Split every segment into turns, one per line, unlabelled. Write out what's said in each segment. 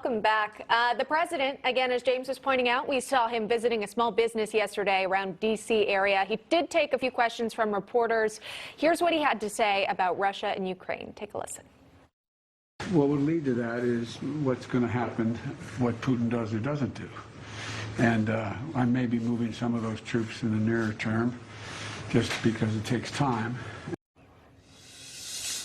welcome back. The president, again, as James was pointing out, we saw him visiting a small business yesterday around D.C. area. He did take a few questions from reporters. Here's what he had to say about Russia and Ukraine. Take a listen.
What would lead to that is what's going to happen, what Putin does or doesn't do. And I may be moving some of those troops in the nearer term just because it takes time.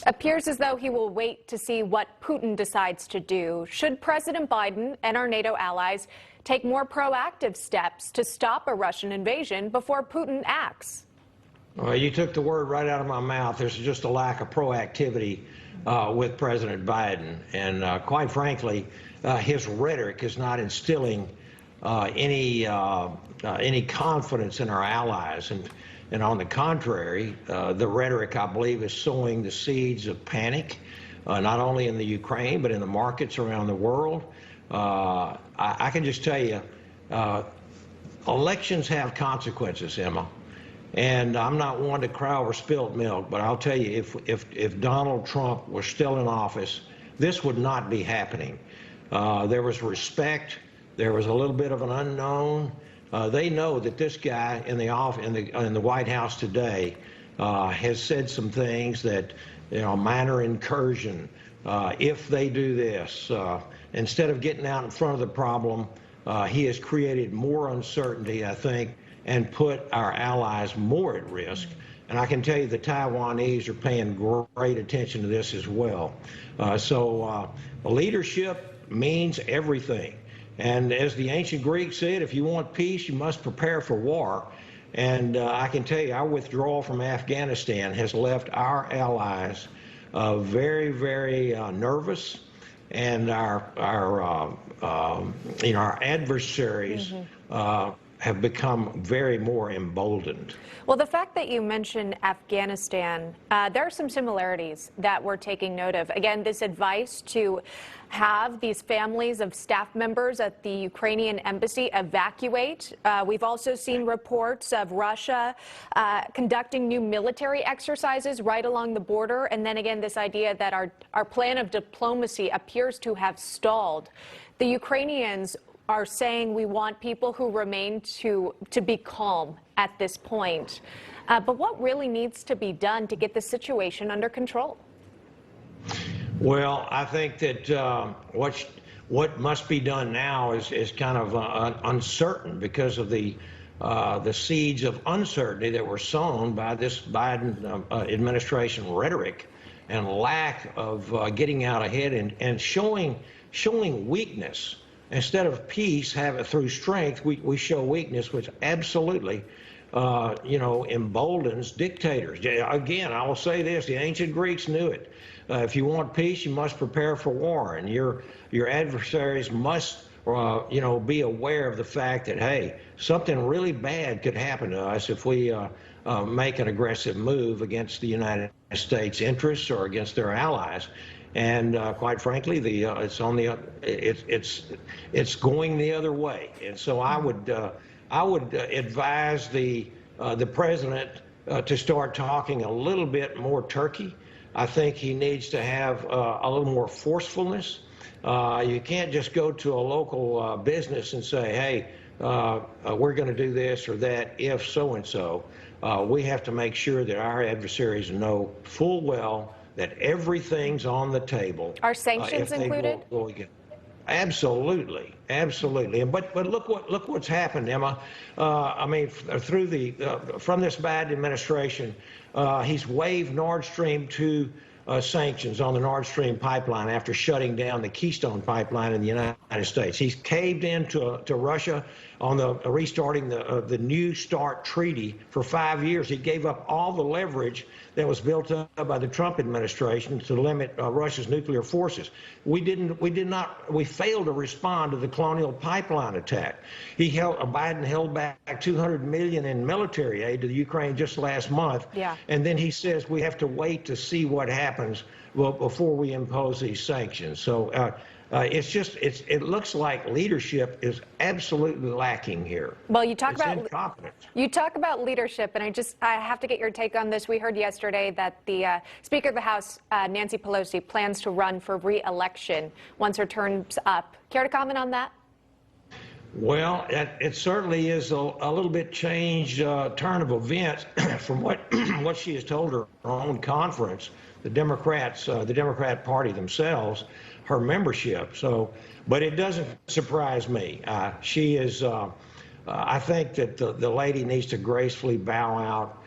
Appears as though he will wait to see what Putin decides to do. Should President Biden and our NATO allies take more proactive steps to stop a Russian invasion before Putin acts?
Well, you took the word right out of my mouth. There's just a lack of proactivity with President Biden. And quite frankly, his rhetoric is not instilling any confidence in our allies. And on the contrary, the rhetoric, I believe, is sowing the seeds of panic, not only in the Ukraine, but in the markets around the world. I can just tell you, elections have consequences, Emma. And I'm not one to cry over spilled milk, but I'll tell you, if Donald Trump was still in office, this would not be happening. There was respect. There was a little bit of an unknown. They know that this guy in the White House today has said some things that, minor incursion. If they do this, instead of getting out in front of the problem, he has created more uncertainty, I think, and put our allies more at risk. And I can tell you the Taiwanese are paying great attention to this as well. So leadership means everything. And as the ancient Greeks said, if you want peace, you must prepare for war. And I can tell you our withdrawal from Afghanistan has left our allies very, very nervous, and our adversaries have become very more emboldened.
Well, the fact that you mentioned Afghanistan, there are some similarities that we're taking note of. Again, this advice to have these families of staff members at the Ukrainian embassy evacuate. We've also seen reports of Russia conducting new military exercises right along the border. And then again, this idea that our plan of diplomacy appears to have stalled. The Ukrainians are saying we want people who remain to be calm at this point. But what really needs to be done to get the situation under control?
Well, I think that what must be done now is kind of uncertain because of the seeds of uncertainty that were sown by this Biden administration rhetoric and lack of getting out ahead and showing weakness. Instead of peace, have it through strength, we show weakness, which absolutely, emboldens dictators. Again, I will say this, the ancient Greeks knew it. If you want peace, you must prepare for war, and your adversaries must, be aware of the fact that, hey, something really bad could happen to us if we make an aggressive move against the United States' interests or against their allies. And quite frankly, it's going the other way. And so I would advise the president to start talking a little bit more turkey. I think he needs to have a little more forcefulness. You can't just go to a local business and say, hey, we're going to do this or that if so and so. We have to make sure that our adversaries know full well that everything's on the table.
Are sanctions included?
Absolutely, absolutely. But look what's happened, Emma. I mean, from this Biden administration, he's waived Nord Stream 2 sanctions on the Nord Stream pipeline after shutting down the Keystone pipeline in the United States. He's caved in to Russia on the restarting the New START treaty for 5 years. He gave up all the leverage that was built up by the Trump administration to limit Russia's nuclear forces. We failed to respond to the Colonial Pipeline attack. Biden held back $200 million in military aid to the Ukraine just last month.
Yeah.
And then he says we have to wait to see what happens before we impose these sanctions. So it looks like leadership is absolutely lacking here.
Well, you talk
It's
about
incompetence.
You talk about leadership, and I have to get your take on this. We heard yesterday that the Speaker of the House, Nancy Pelosi, plans to run for re-election once her term's up. Care to comment on that?
Well, it certainly is a little bit changed turn of events from what what she has told her own conference, the Democrat Party themselves, her membership. So, but it doesn't surprise me. She is. I think that the lady needs to gracefully bow out,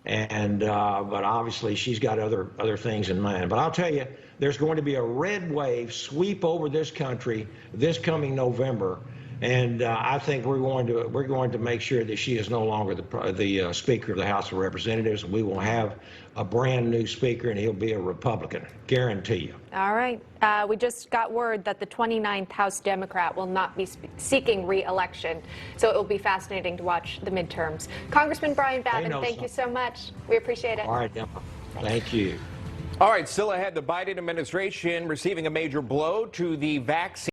and but obviously she's got other things in mind. But I'll tell you, there's going to be a red wave sweep over this country this coming November. And I think we're going to make sure that she is no longer the Speaker of the House of Representatives. We will have a brand new Speaker, and he'll be a Republican, guarantee you.
All right. We just got word that the 29th House Democrat will not be seeking re-election, so it will be fascinating to watch the midterms. Congressman Brian Babin, thank you so much. We appreciate it.
All right, Emma. Thank you.
All right, still ahead, the Biden administration receiving a major blow to the vaccine.